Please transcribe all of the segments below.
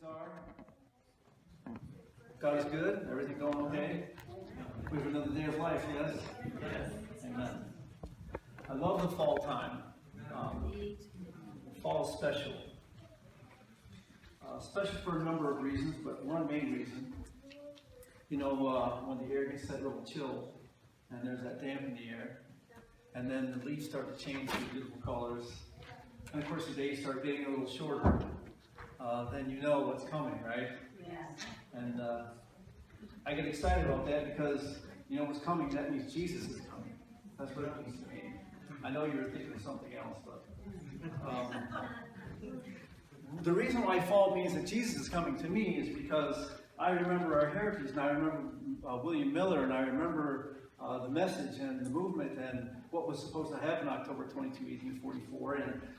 things are? God is good? Everything going okay? We have another day of life, yes? Yes. Amen. I love the fall time. Fall is special. Special for a number of reasons, but one main reason. You know, when the air gets that little chill, and there's that damp in the air, and then the leaves start to change to beautiful colors, and of course the days start getting a little shorter, then you know what's coming, right? Yes. And I get excited about that because you know what's coming, that means Jesus is coming. That's what it means to me. I know you were thinking of something else, but the reason why fall means that Jesus is coming to me is because I remember our heritage, and I remember William Miller, and I remember the message and the movement and what was supposed to happen October 22, 1844.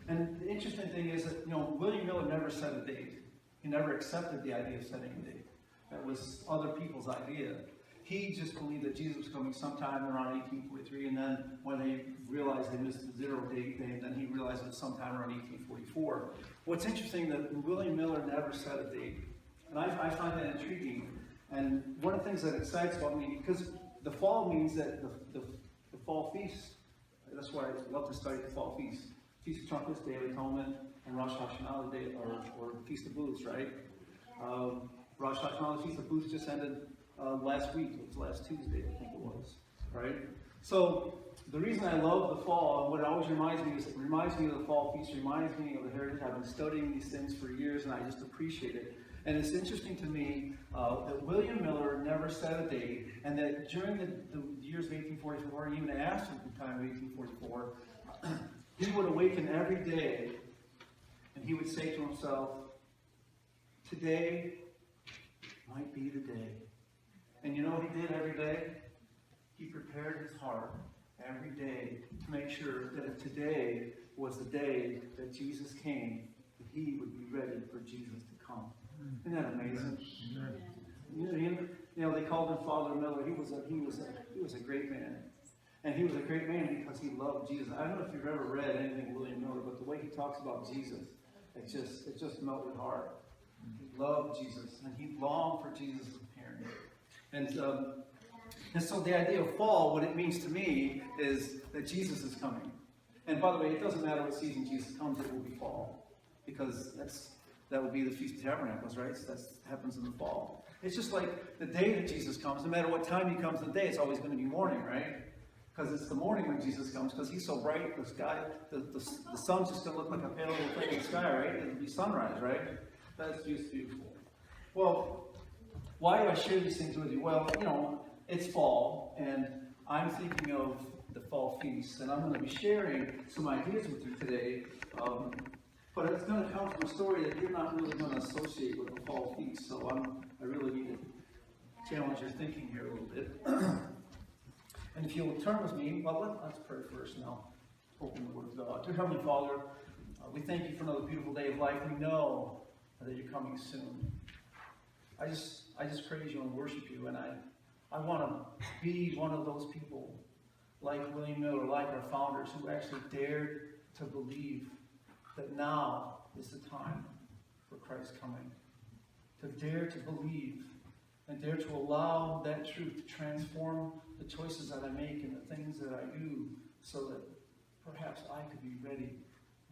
And the interesting thing is that, you know, William Miller never set a date. He never accepted the idea of setting a date. That was other people's idea. He just believed that Jesus was coming sometime around 1843, and then when they realized they missed the zero date, then he realized it was sometime around 1844. What's interesting that William Miller never set a date, and I find that intriguing. And one of the things that excites about me, because the fall means that the fall feast, that's why I love to study the fall feast. Feast of Trumpets, Day of Atonement, and Rosh Hashanah, Day, or Feast of Booths, right? Rosh Hashanah, the Feast of Booths just ended last week. It was last Tuesday, I think it was, right? So the reason I love the fall, and what it always reminds me is, it reminds me of the fall feast, reminds me of the heritage. I've been studying these things for years, and I just appreciate it. And it's interesting to me that William Miller never set a date, and that during the years of 1844, and even after the time of 1844, he would awaken every day, and he would say to himself, today might be the day. And you know what he did every day? He prepared his heart every day to make sure that if today was the day that Jesus came, that he would be ready for Jesus to come. Isn't that amazing? You know, they called him Father Miller. He was a great man, and he was a great man because he loved Jesus. I don't know if you've ever read anything of William Miller, but the way he talks about Jesus, it just melted heart. He loved Jesus, and he longed for Jesus' appearing. And so the idea of fall, what it means to me, is that Jesus is coming. And by the way, it doesn't matter what season Jesus comes; it will be fall, because that will be the Feast of Tabernacles, right? So that happens in the fall. It's just like the day that Jesus comes. No matter what time he comes in the day, it's always going to be morning, right? Because it's the morning when Jesus comes, because he's so bright, the sky, the sun's just going to look like a pale little thing in the sky, right? It'll be sunrise, right? That's just beautiful. Well, why do I share these things with you? Well, you know, it's fall, and I'm thinking of the fall feast, and I'm going to be sharing some ideas with you today. But it's going to come from a story that you're not really going to associate with the fall feast. So I really need to challenge your thinking here a little bit. And if you'll turn with me, well, let's pray first, and I'll open the Word of God. Dear Heavenly Father, we thank you for another beautiful day of life. We know that you're coming soon. I just praise you and worship you, and I want to be one of those people, like William Miller, like our founders, who actually dared to believe that now is the time for Christ's coming. To dare to believe and dare to allow that truth to transform the choices that I make and the things that I do, so that perhaps I could be ready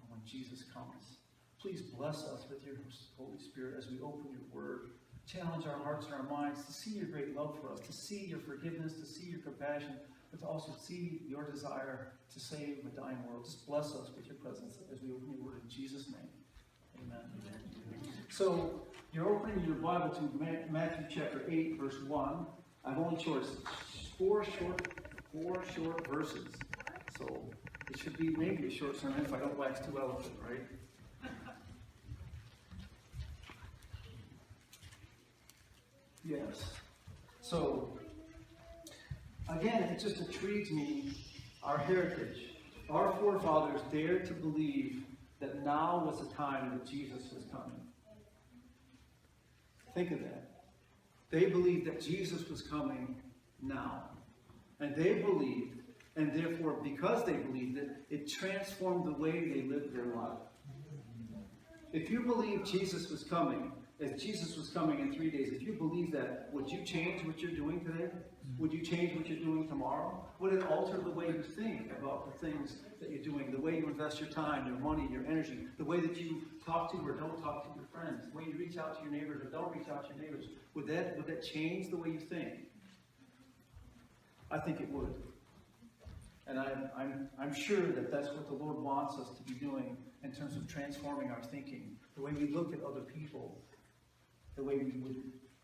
when Jesus comes. Please bless us with your Holy Spirit as we open your word. Challenge our hearts and our minds to see your great love for us, to see your forgiveness, to see your compassion, but to also see your desire to save a dying world. Just bless us with your presence as we open your word in Jesus' name. Amen. So, you're opening your Bible to Matthew chapter 8, verse 1. I've only chosen four short verses. So, it should be maybe a short sermon if I don't wax too eloquent, right? Yes. So, again, it just intrigues me, our heritage. Our forefathers dared to believe that now was the time that Jesus was coming. Think of that. They believed that Jesus was coming now. And they believed, and therefore, because they believed it, it transformed the way they lived their life. If you believe Jesus was coming, If Jesus was coming in 3 days, if you believe that, would you change what you're doing today? Would you change what you're doing tomorrow? Would it alter the way you think about the things that you're doing, the way you invest your time, your money, your energy, the way that you talk to or don't talk to your friends, the way you reach out to your neighbors or don't reach out to your neighbors? Would that change the way you think? I think it would. And I'm sure that that's what the Lord wants us to be doing in terms of transforming our thinking, the way we look at other people, the way we would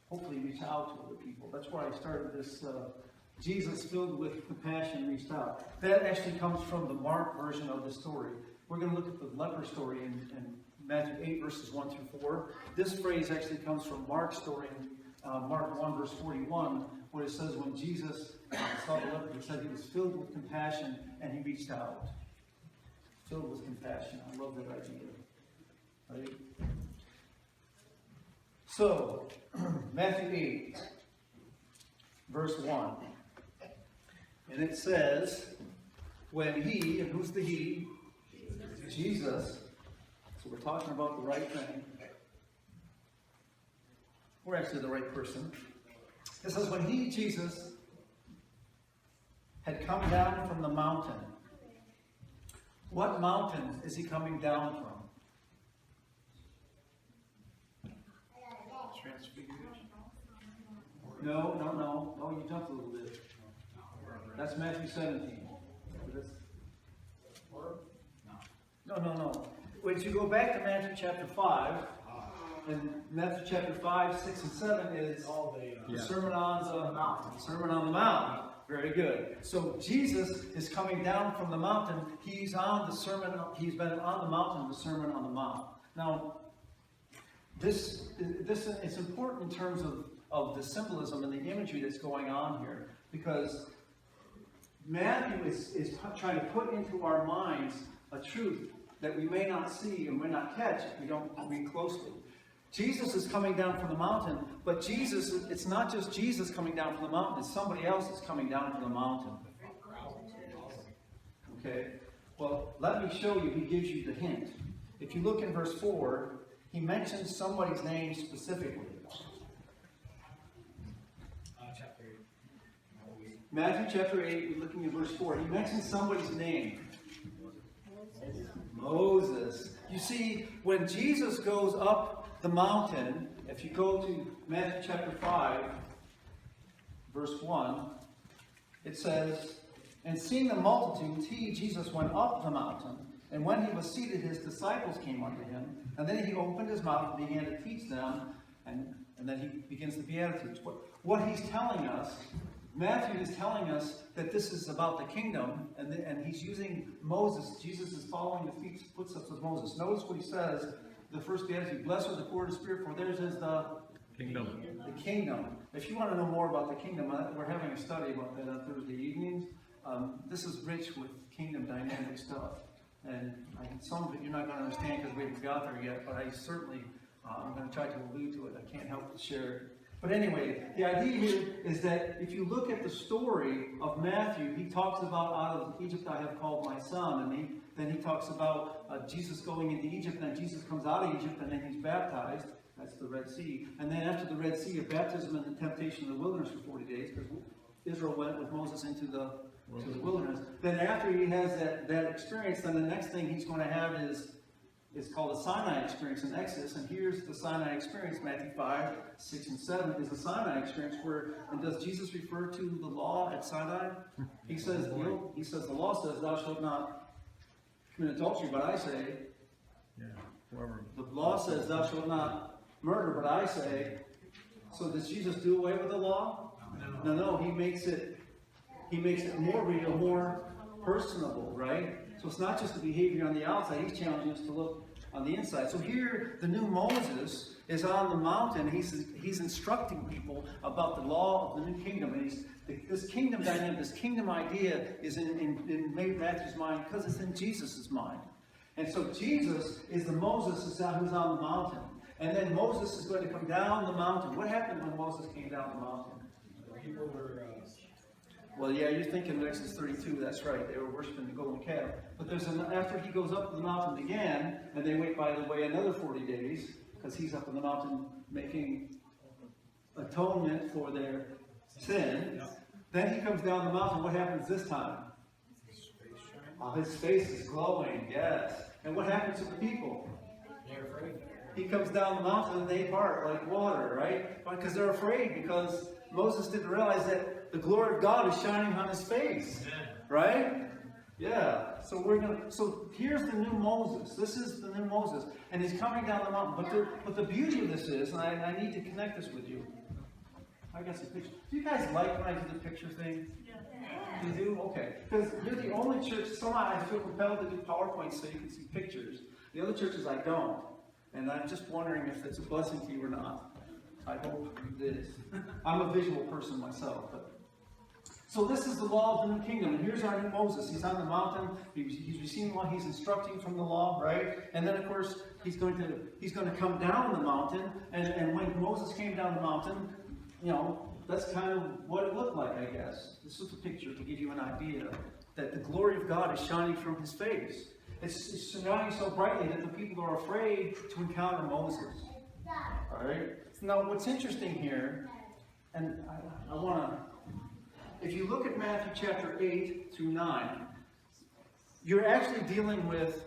hopefully reach out to other people. That's why I started this, Jesus filled with compassion reached out. That actually comes from the Mark version of the story. We're going to look at the leper story in Matthew 8, verses 1 through 4. This phrase actually comes from Mark's story in Mark 1, verse 41, where it says when Jesus saw the leper, he said he was filled with compassion and he reached out. Filled with compassion. I love that idea. Right? So, Matthew 8, verse 1. And it says, when he, and who's the he? Jesus. So we're talking about the right thing. We're actually the right person. It says, when he, Jesus, had come down from the mountain. What mountain is he coming down from? No, you jumped a little bit. That's Matthew 17. No. When you go back to Matthew chapter 5, and Matthew chapter 5, 6, and 7 is the Sermon on the Mount. Sermon on the Mount. Very good. So Jesus is coming down from the mountain. He's on the sermon. He's been on the mountain, the Sermon on the Mount. Now, this is important in terms of the symbolism and the imagery that's going on here, because Matthew is trying to put into our minds a truth that we may not see and may not catch if we don't read closely. Jesus is coming down from the mountain, but Jesus, it's not just Jesus coming down from the mountain, it's somebody else that's coming down from the mountain. Okay? Well, let me show you. He gives you the hint. If you look in verse 4, he mentions somebody's name specifically. Matthew chapter 8, we're looking at verse 4. He mentions somebody's name. Moses. You see, when Jesus goes up the mountain, if you go to Matthew chapter 5, verse 1, it says, and seeing the multitudes, he, Jesus, went up the mountain, and when he was seated, his disciples came unto him, and then he opened his mouth and began to teach them, and then he begins the Beatitudes. What he's telling us, Matthew is telling us that this is about the kingdom, and he's using Moses. Jesus is following the footsteps of Moses. Notice what he says, the first Beatitude, blessed are the poor in spirit, for theirs is the kingdom. The kingdom. If you want to know more about the kingdom, we're having a study about that on Thursday evenings. This is rich with kingdom dynamic stuff. And some of it you're not going to understand because we haven't got there yet, but I certainly, I'm going to try to allude to it. I can't help but share it. But anyway, the idea here is that if you look at the story of Matthew, he talks about out of Egypt I have called my son, and then he talks about Jesus going into Egypt, and then Jesus comes out of Egypt, and then he's baptized. That's the Red Sea. And then after the Red Sea, a baptism and the temptation in the wilderness for 40 days, because Israel went with Moses into the wilderness. Then after he has that experience, then the next thing he's going to have is called the Sinai experience in Exodus. And here's the Sinai experience, Matthew 5, 6, and 7 is the Sinai experience where, and does Jesus refer to the law at Sinai? He says, the law says, thou shalt not commit adultery, but I say, the law says, thou shalt not murder, but I say, so does Jesus do away with the law? No, he makes it more real, more personable, right? So it's not just the behavior on the outside. He's challenging us to look on the inside. So here, the new Moses is on the mountain. He's instructing people about the law of the new kingdom. And this kingdom dynamic, this kingdom idea is in Matthew's mind because it's in Jesus' mind. And so Jesus is the Moses who's on the mountain. And then Moses is going to come down the mountain. What happened when Moses came down the mountain? People were... Well, yeah, you're thinking of Exodus 32, that's right. They were worshiping the golden calf. But after he goes up the mountain again, and they wait, by the way, another 40 days, because he's up on the mountain making atonement for their sin. Then he comes down the mountain. What happens this time? His face is glowing, yes. And what happens to the people? They're afraid. He comes down the mountain and they part like water, right? Because they're afraid, because Moses didn't realize that the glory of God is shining on his face, right? Yeah. So here's the new Moses. This is the new Moses, and he's coming down the mountain. But the beauty of this is, and I need to connect this with you. I got some pictures. Do you guys like when I do the picture thing? You do? Okay. Because you're the only church, somehow I feel compelled to do PowerPoints so you can see pictures. The other churches I don't. And I'm just wondering if it's a blessing to you or not. I hope it is. I'm a visual person myself. So this is the law of the new kingdom. And here's our new Moses. He's on the mountain. He's receiving law. He's instructing from the law, right? And then, of course, he's going to come down the mountain. And when Moses came down the mountain, you know, that's kind of what it looked like, I guess. This is a picture to give you an idea that the glory of God is shining from his face. It's shining so brightly that the people are afraid to encounter Moses. All right? Now, what's interesting here, and I want to, if you look at Matthew chapter 8 through 9, you're actually dealing with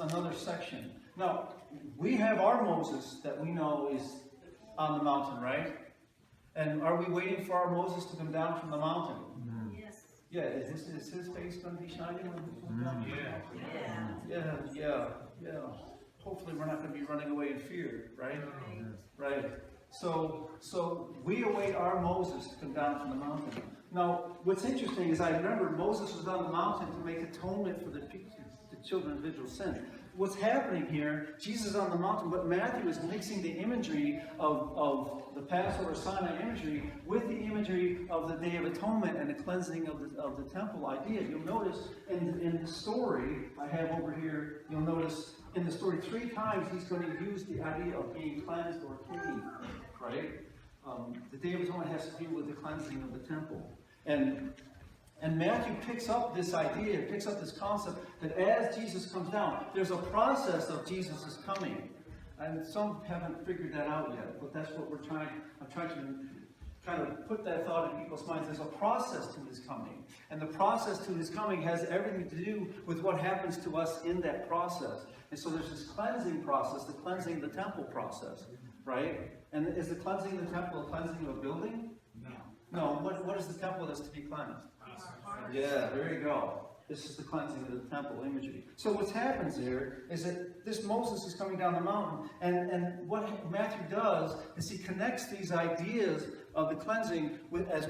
another section. Now, we have our Moses that we know is on the mountain, right? And are we waiting for our Moses to come down from the mountain? Yes. Yeah, is his face going to be shining? Yeah. Yeah. Hopefully we're not going to be running away in fear, right? Right. So we await our Moses to come down from the mountain. Now, what's interesting is I remember Moses was on the mountain to make atonement for the children of Israel's sin. What's happening here, Jesus is on the mountain, but Matthew is mixing the imagery of the Passover Sinai imagery with the imagery of the Day of Atonement and the cleansing of the temple idea. You'll notice in the story I have over here, you'll notice in the story 3 times he's going to use the idea of being cleansed or clean, right? The Day of Atonement has to do with the cleansing of the temple. And Matthew picks up this idea, picks up this concept that as Jesus comes down, there's a process of Jesus' coming. And some haven't figured that out yet, but that's what I'm trying to kind of put that thought in people's minds. There's a process to his coming. And the process to his coming has everything to do with what happens to us in that process. And so there's this cleansing process, the cleansing of the temple process, right? And is the cleansing of the temple a cleansing of a building? No. What is the temple that's to be cleansed? Yeah, there you go. This is the cleansing of the temple imagery. So what happens there is that this Moses is coming down the mountain, and what Matthew does is he connects these ideas of the cleansing with as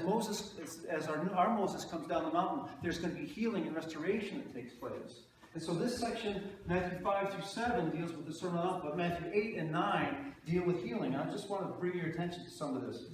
our Moses comes down the mountain, there's going to be healing and restoration that takes place. And so this section, Matthew 5 through 7, deals with the Sermon on the Mount, but Matthew 8 and 9 deal with healing. And I just want to bring your attention to some of this.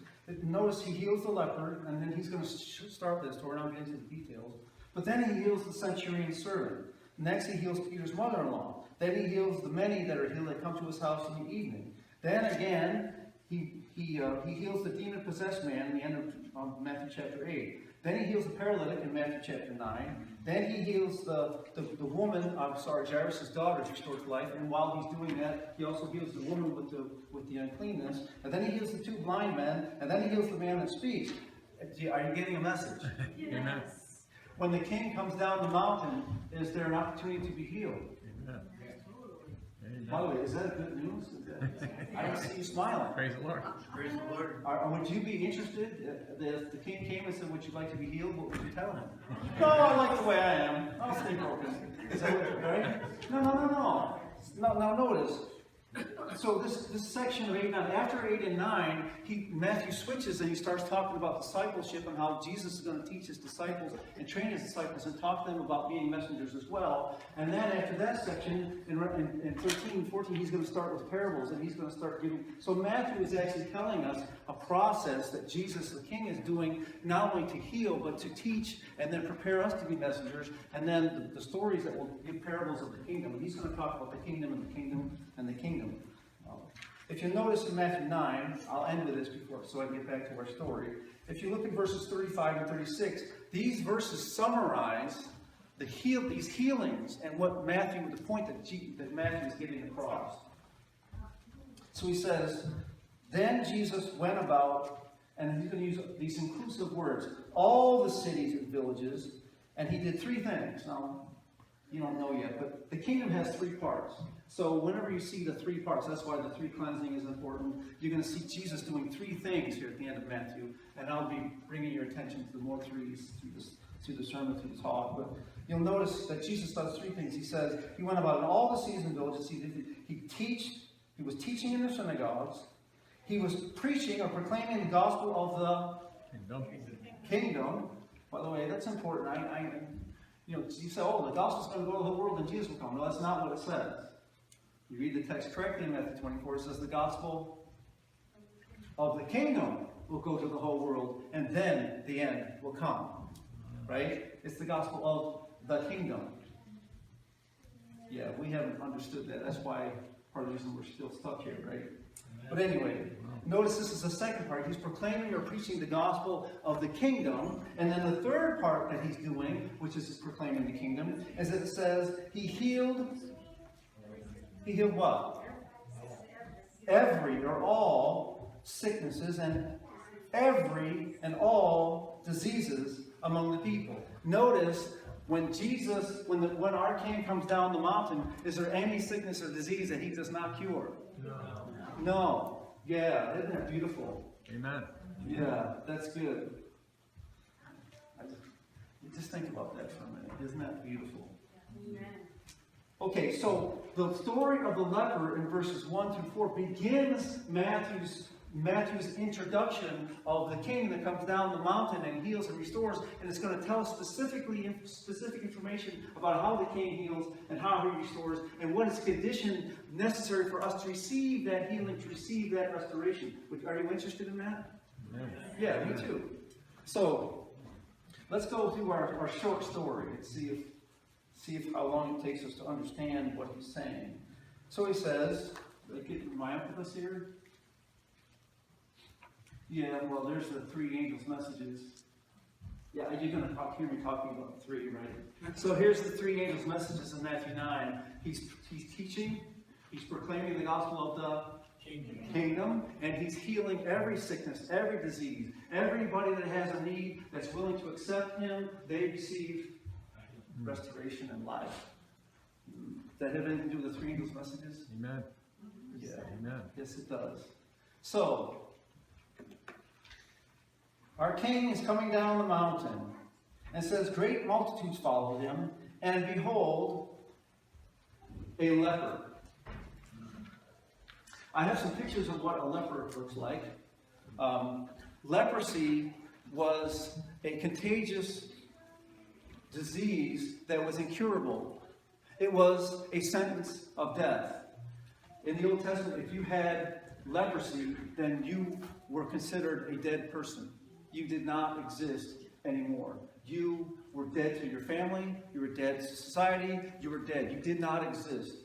Notice he heals the leper, and then he's going to start this, so we're not getting into the details. But then he heals the centurion's servant. Next he heals Peter's mother-in-law. Then he heals the many that are healed that come to his house in the evening. Then again, he heals the demon-possessed man in the end of Matthew chapter 8. Then he heals the paralytic in Matthew chapter 9. Then he heals the woman, Jairus' daughter is restored to life. And while he's doing that, he also heals the woman with the uncleanness. And then he heals the 2 blind men. And then he heals the man that speaks. Are you getting a message? Yes. When the king comes down the mountain, is there an opportunity to be healed? Amen. By the way, is that good news? I don't see you smiling. Praise the Lord. Praise the Lord. Would you be interested if the king came and said, would you like to be healed? What would you tell him? No, I like the way I am. I'll stay broken. Is that what you're right? No. Now notice. So this section of 8 and 9, after 8 and 9, Matthew switches and he starts talking about discipleship and how Jesus is going to teach his disciples and train his disciples and talk to them about being messengers as well. And then after that section, in 13 and 14, he's going to start with parables and he's going to start giving. So Matthew is actually telling us a process that Jesus the King is doing, not only to heal, but to teach and then prepare us to be messengers. And then the stories that will give parables of the kingdom. And he's going to talk about the kingdom and the kingdom and the kingdom. If you notice in Matthew 9, I'll end with this so I get back to our story. If you look at verses 35 and 36, these verses summarize these healings and what Matthew, the point that Matthew is getting across. So he says, then Jesus went about, and he's going to use these inclusive words, all the cities and villages, and he did three things. Now, you don't know yet, but the kingdom has three parts. So whenever you see the three parts, that's why the three cleansing is important. You're going to see Jesus doing three things here at the end of Matthew, and I'll be bringing your attention to the more threes through the sermon, through the talk. But you'll notice that Jesus does three things. He says he went about in all the cities and villages. He was teaching in the synagogues. He was preaching or proclaiming the gospel of the kingdom. By the way, that's important. You say, oh, the gospel's going to go to the whole world and Jesus will come. No, that's not what it says. You read the text correctly in Matthew 24, it says the gospel of the kingdom will go to the whole world, and then the end will come. Right? It's the gospel of the kingdom. Yeah, we haven't understood that. That's why part of the reason we're still stuck here, right? But anyway, notice this is the second part. He's proclaiming or preaching the gospel of the kingdom. And then the third part that he's doing, which is proclaiming the kingdom, is that it says he healed what? Every or all sicknesses and every and all diseases among the people. Notice when our King comes down the mountain, is there any sickness or disease that he does not cure? No. Yeah, isn't that beautiful? Amen. Yeah, that's good. Just think about that for a minute. Isn't that beautiful? Amen. Okay, so the story of the leper in verses 1 through 4 begins Matthew's introduction of the king that comes down the mountain and heals and restores, and it's going to tell us specific information about how the king heals and how he restores and what is condition necessary for us to receive that healing, to receive that restoration. Are you interested in that? Yeah, me too. So let's go through our short story and see if how long it takes us to understand what he's saying. So he says, am I up with us here? Yeah, well, there's the three angels' messages. Yeah, you're going to hear me talking about the three, right? So here's the three angels' messages in Matthew 9. He's teaching, he's proclaiming the gospel of the kingdom, and he's healing every sickness, every disease. Everybody that has a need, that's willing to accept him, they receive restoration and life. Does that have anything to do with the three angels' messages? Amen. Yeah. Amen. Yes, it does. So, our king is coming down the mountain, and says, great multitudes followed him, and behold, a leper. I have some pictures of what a leper looks like. Leprosy was a contagious disease that was incurable. It was a sentence of death. In the Old Testament, if you had leprosy, then you were considered a dead person. You did not exist anymore. You were dead to your family, you were dead to society, you were dead. You did not exist.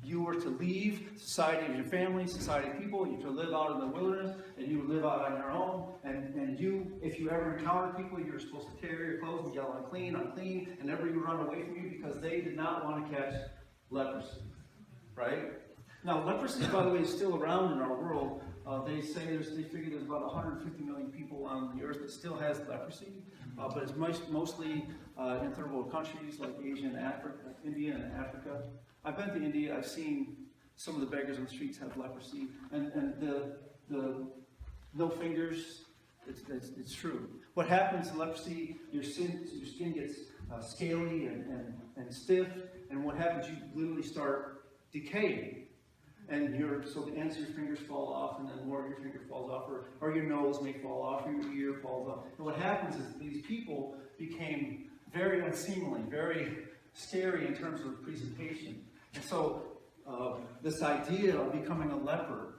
You were to leave society of your family, society of people. You were to live out in the wilderness, and you would live out on your own. And you, if you ever encountered people, you were supposed to tear your clothes and yell, unclean, unclean, and everybody would run away from you because they did not want to catch leprosy. Right? Now, leprosy, by the way, is still around in our world. They figure there's about 150 million people on the earth that still has leprosy, but it's mostly in third world countries like Asia and Africa, India and Africa. I've been to India. I've seen some of the beggars on the streets have leprosy, and the no fingers. It's true. What happens in leprosy? Your skin gets scaly and stiff, and what happens? You literally start decaying. And so the ends of your fingers fall off, and then more of your finger falls off, or your nose may fall off, or your ear falls off. And what happens is these people became very unseemly, very scary in terms of presentation. And so this idea of becoming a leper,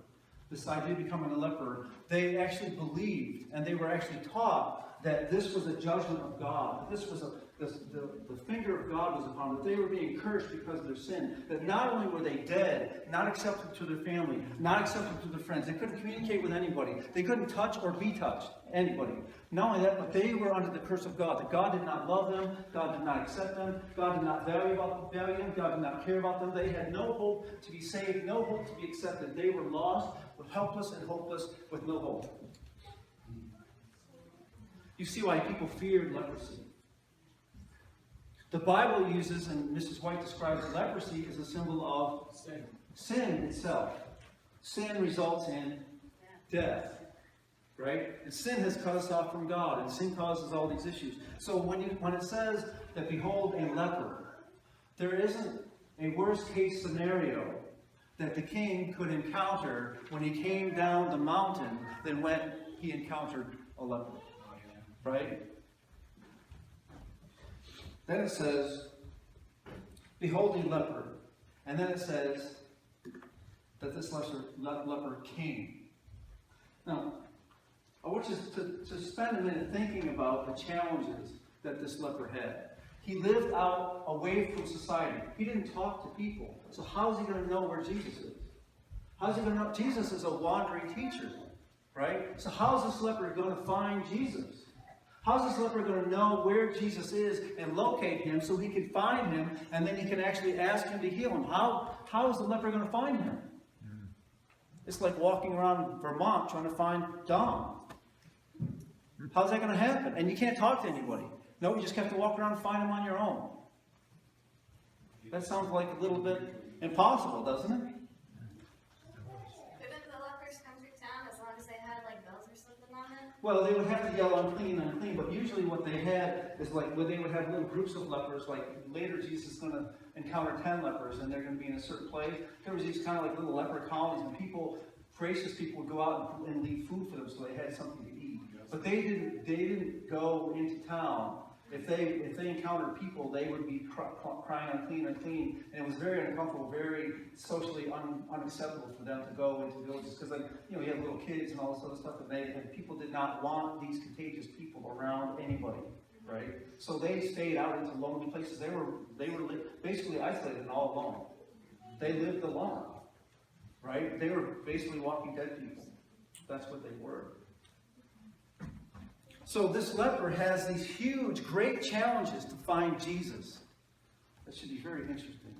they actually believed, and they were actually taught that this was a judgment of God. This was the finger of God was upon them, that they were being cursed because of their sin. That not only were they dead, not accepted to their family, not accepted to their friends, they couldn't communicate with anybody. They couldn't touch or be touched anybody. Not only that, but they were under the curse of God. That God did not love them, God did not accept them, God did not value them, God did not care about them. They had no hope to be saved, no hope to be accepted. They were lost, helpless and hopeless, with no hope. You see why people feared leprosy. The Bible uses, and Mrs. White describes leprosy as a symbol of sin itself. Sin results in death. Right? And sin has cut us off from God, and sin causes all these issues. So when it says that behold a leper, there isn't a worst case scenario that the king could encounter when he came down the mountain than when he encountered a leper. Right? Then it says, behold a leper. And then it says that this leper came. Now, I want you to spend a minute thinking about the challenges that this leper had. He lived out away from society. He didn't talk to people. So how is he going to know where Jesus is? How is he going to know? Jesus is a wandering teacher, right? So how is this leper going to find Jesus? How is this leper going to know where Jesus is and locate him so he can find him and then he can actually ask him to heal him? How is the leper going to find him? It's like walking around Vermont trying to find Dom. How's that going to happen? And you can't talk to anybody. No, you just have to walk around and find him on your own. That sounds like a little bit impossible, doesn't it? Couldn't the lepers come through town as long as they had like bells or something on them? Well, they would have to yell unclean, unclean, but usually what they had is like, when they would have little groups of lepers, like later Jesus is going to encounter 10 lepers and they're going to be in a certain place. There was these kind of like little leper colonies, and people, gracious people, would go out and leave food for them so they had something to eat. But they didn't go into town. If they encountered people, they would be crying unclean, unclean, and it was very uncomfortable, very socially unacceptable for them to go into villages, because you had little kids and all this other stuff, and people did not want these contagious people around anybody, right? So they stayed out into lonely places. They were basically isolated and all alone. They lived alone, right? They were basically walking dead people. That's what they were. So this leper has these huge, great challenges to find Jesus. That should be very interesting.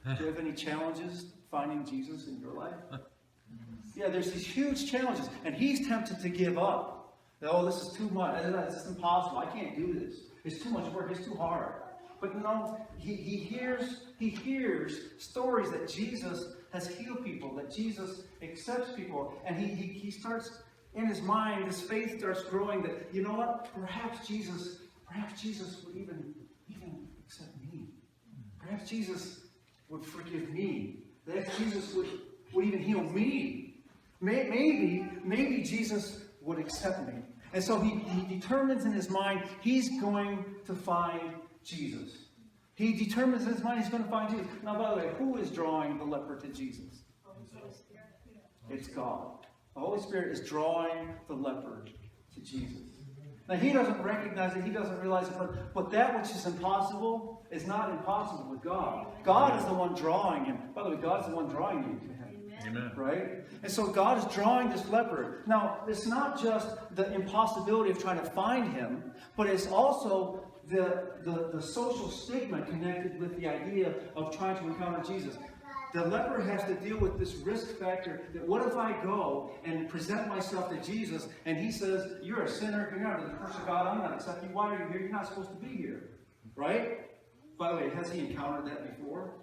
Do you have any challenges finding Jesus in your life? Yeah, there's these huge challenges, and he's tempted to give up. Oh, this is too much. This is impossible. I can't do this. It's too much work. It's too hard. But no, he hears stories that Jesus has healed people, that Jesus accepts people, and he starts. In his mind, his faith starts growing that, you know what, perhaps Jesus would even accept me. Perhaps Jesus would forgive me. Perhaps Jesus would even heal me. Maybe Jesus would accept me. And so he determines in his mind he's going to find Jesus. He determines in his mind he's going to find Jesus. Now, by the way, who is drawing the leper to Jesus? It's God. The Holy Spirit is drawing the leper to Jesus. Now, he doesn't recognize it. He doesn't realize it. But that which is impossible is not impossible with God. God is the one drawing him. By the way, God's the one drawing you to him. Amen. Right? And so God is drawing this leper. Now, it's not just the impossibility of trying to find him, but it's also the social stigma connected with the idea of trying to encounter Jesus. The leper has to deal with this risk factor that what if I go and present myself to Jesus and he says, you're a sinner, you're not in the curse of God, I'm not accepting you, why are you here? You're not supposed to be here. Right? By the way, has he encountered that before?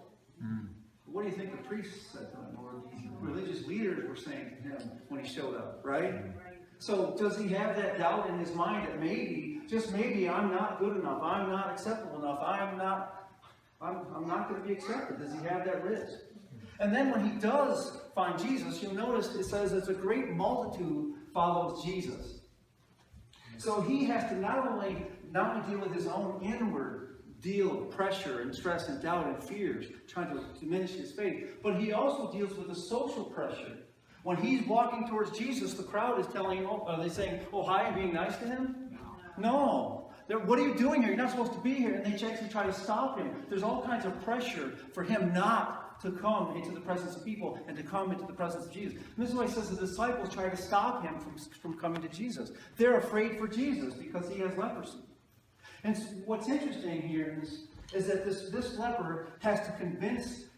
What do you think the priests said to him, or the religious leaders were saying to him when he showed up? Right? So does he have that doubt in his mind that maybe, just maybe, I'm not good enough, I'm not acceptable enough, I'm not going to be accepted? Does he have that risk? And then when he does find Jesus, you'll notice it says it's a great multitude follows Jesus. So he has to not only deal with his own inward deal of pressure and stress and doubt and fears, trying to diminish his faith, but he also deals with the social pressure. When he's walking towards Jesus, the crowd is telling him, are they saying, oh, hi, and being nice to him? No. What are you doing here? You're not supposed to be here. And they actually try to stop him. There's all kinds of pressure for him not to come into the presence of people and to come into the presence of Jesus. And this is why he says the disciples try to stop him from coming to Jesus. They're afraid for Jesus because he has leprosy. And what's interesting here is that this leper has to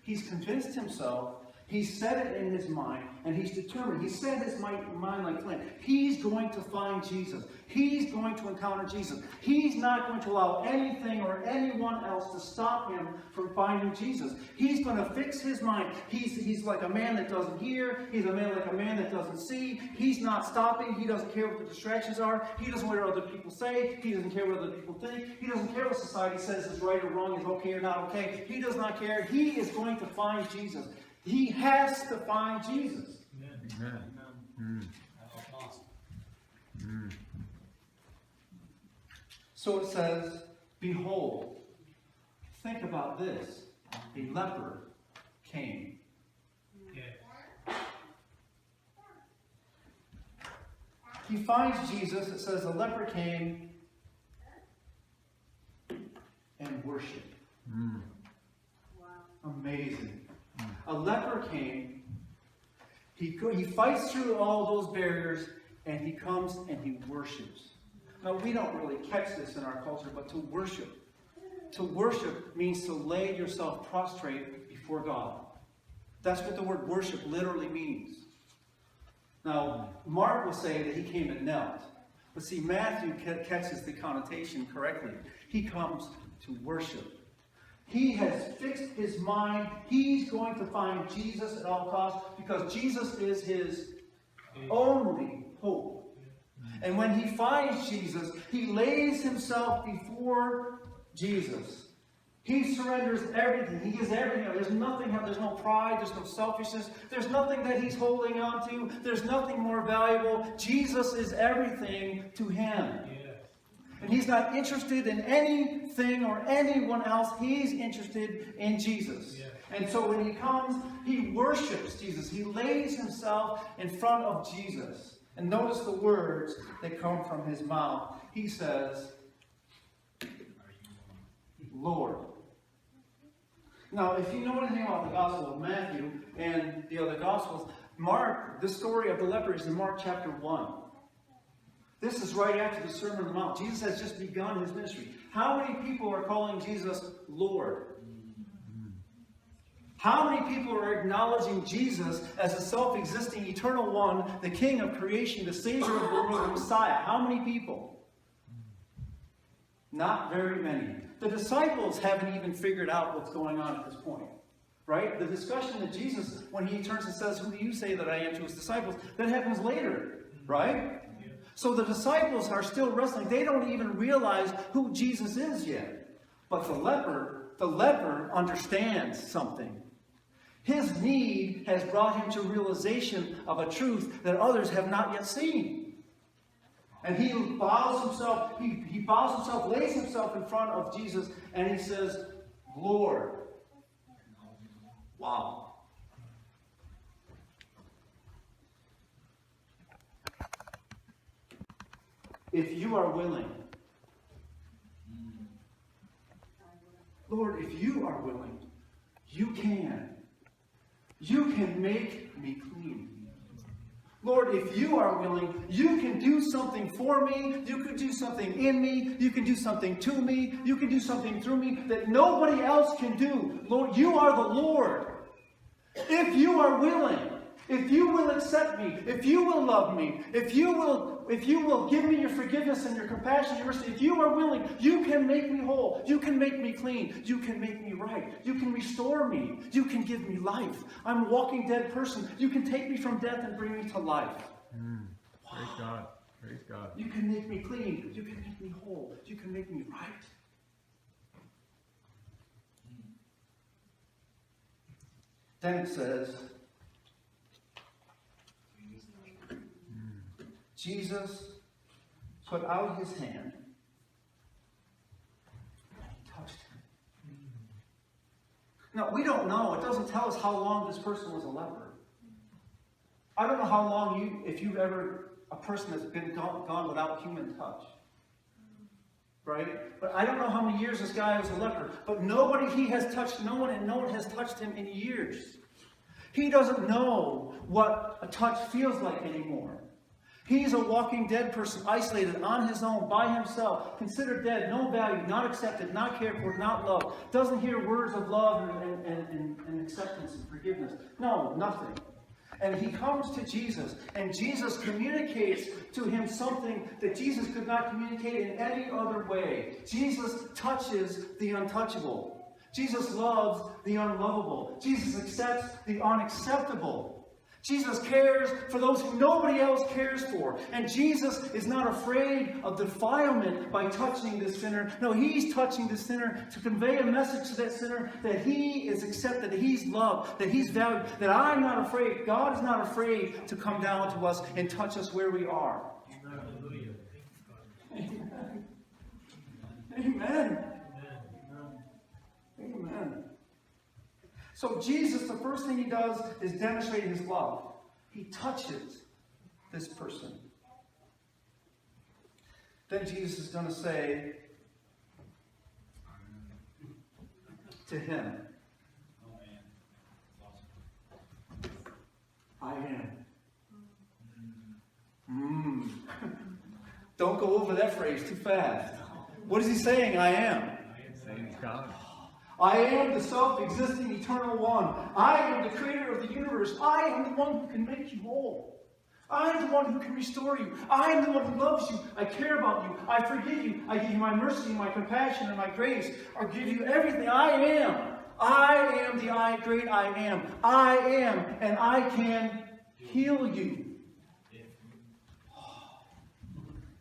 he's convinced himself, he's set it in his mind, and he's determined. He's set his mind like flint. He's going to find Jesus. He's going to encounter Jesus. He's not going to allow anything or anyone else to stop him from finding Jesus. He's going to fix his mind. He's like a man that doesn't hear. He's like a man that doesn't see. He's not stopping. He doesn't care what the distractions are. He doesn't care what other people say. He doesn't care what other people think. He doesn't care what society says is right or wrong, is okay or not okay. He does not care. He is going to find Jesus. He has to find Jesus. Amen. Amen. So it says, behold, think about this, a leper came. Yeah. He finds Jesus. It says, a leper came and worshiped. Wow. Amazing. A leper came. He fights through all those barriers, and he comes and he worships. Now, we don't really catch this in our culture, but to worship means to lay yourself prostrate before God. That's what the word worship literally means. Now, Mark will say that he came and knelt. But see, Matthew catches the connotation correctly. He comes to worship. He has fixed his mind. He's going to find Jesus at all costs because Jesus is his only hope. And when he finds Jesus, he lays himself before Jesus. He surrenders everything. He gives everything. There's nothing. There's no pride. There's no selfishness. There's nothing that he's holding on to. There's nothing more valuable. Jesus is everything to him. And he's not interested in anything or anyone else. He's interested in Jesus. Yeah. And so when he comes, he worships Jesus. He lays himself in front of Jesus. And notice the words that come from his mouth. He says, Lord. Now, if you know anything about the Gospel of Matthew and the other Gospels, Mark, the story of the leper is in Mark chapter 1. This is right after the Sermon on the Mount. Jesus has just begun his ministry. How many people are calling Jesus Lord? How many people are acknowledging Jesus as the self-existing eternal one, the King of creation, the Savior of the world, the Messiah? How many people? Not very many. The disciples haven't even figured out what's going on at this point. Right? The discussion that Jesus, when he turns and says, who do you say that I am, to his disciples, that happens later. Right? So the disciples are still wrestling. They don't even realize who Jesus is yet. But the leper understands something. His need has brought him to realization of a truth that others have not yet seen. And he bows himself, lays himself in front of Jesus, and he says, Lord. Wow. If you are willing, Lord, if you are willing, you can. You can make me clean. Lord, if you are willing, you can do something for me. You can do something in me. You can do something to me. You can do something through me that nobody else can do. Lord, you are the Lord. If you are willing, if you will accept me, if you will love me, if you will give me your forgiveness and your compassion, your mercy, if you are willing, you can make me whole. You can make me clean. You can make me right. You can restore me. You can give me life. I'm a walking dead person. You can take me from death and bring me to life. Praise God. Praise God. You can make me clean. You can make me whole. You can make me right. Then it says, Jesus put out his hand and he touched him. Now, we don't know. It doesn't tell us how long this person was a leper. I don't know how long if you've ever, a person that's been gone without human touch. right? But I don't know how many years this guy was a leper. But nobody he has touched, no one has touched him in years. He doesn't know what a touch feels like anymore. He's a walking dead person, isolated, on his own, by himself, considered dead, no value, not accepted, not cared for, not loved. Doesn't hear words of love and acceptance and forgiveness. No, nothing. And he comes to Jesus, and Jesus communicates to him something that Jesus could not communicate in any other way. Jesus touches the untouchable. Jesus loves the unlovable. Jesus accepts the unacceptable. Jesus cares for those who nobody else cares for. And Jesus is not afraid of defilement by touching this sinner. No, he's touching the sinner to convey a message to that sinner that he is accepted, that he's loved, that he's valued, that I'm not afraid. God is not afraid to come down to us and touch us where we are. Hallelujah. Amen. Amen. Amen. So Jesus, the first thing he does is demonstrate his love. He touches this person. Then Jesus is going to say to him, I am. Don't go over that phrase too fast. What is he saying? I am. Saying God. I am the self-existing eternal one. I am the creator of the universe. I am the one who can make you whole. I am the one who can restore you. I am the one who loves you. I care about you. I forgive you. I give you my mercy, my compassion, and my grace. I give you everything. I am. I am the great I am. I am, and I can heal you.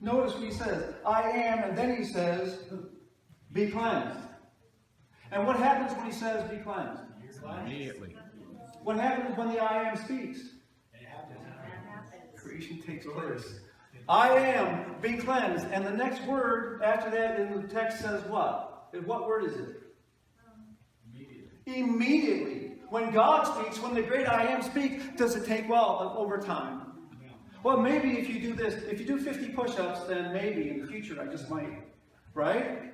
Notice what he says. I am, and then he says, be cleansed. And what happens when he says, be cleansed? Immediately. What happens when the I am speaks? Creation takes place. I am, be cleansed. And the next word after that in the text says what? What word is it? Immediately. When God speaks, when the great I am speaks, does it take, over time? Well, maybe if you do this, if you do 50 push-ups, then maybe in the future I just might. Right?